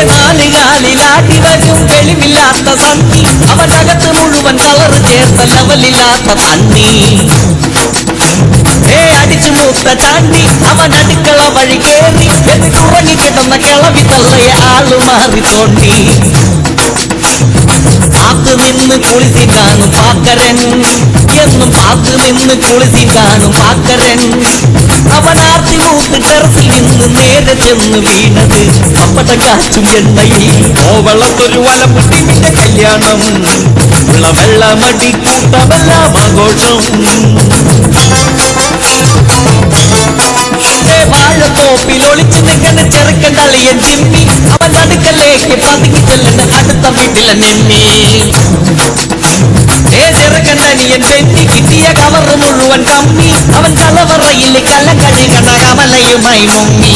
നാലുകാലിലാട്ടി വരും വെളിവില്ലാത്ത സന്ധി അവനകത്ത് മുഴുവൻ കളറ് ചേർത്ത ലെവലില്ലാത്ത തണ്ണി അടിച്ചു മൂത്ത ചാണ്ടി അവൻ അടുക്കള വഴി കേറി എന്നിട്ട് ഉറങ്ങിക്കിടന്ന കിളവി തള്ളയെ ആളു മാറി തോണ്ടി പാത്ത് നിന്ന് കുളിസി കാണും പാക്കരൻ എന്നും പാത്ത് നിന്ന് കുളിസി കാണും പാക്കരൻ അവൻ ആർത്തി മൂത്ത് ടെറസിൽ നിന്ന് നേരെ ചെന്ന് വീണത് അപ്പട കാറ്റും എണ്ണയിൽ വെള്ളത്തൊരു വലമുട്ടിന്റെ കല്യാണം വെള്ളമടി കൂട്ടമെല്ലാം ആഘോഷം വാഴത്തോപ്പിൽ ഒളിച്ചു നിൽക്കുന്ന ചെറുക്കൻ തളിയൻ ചിമ്മി അവൻ അടുക്കലേക്ക് പതുങ്ങി ചെല്ലുന്ന അടുത്ത വീട്ടിലെ നിമ്മി ചെറുക്കൻ തനിയൻ പെണ്ണി കിട്ടിയ കവറ് മുഴുവൻ കമ്മി അവൻ കലവറയിൽ കലക്കടി കണ കമലയുമായി മുങ്ങി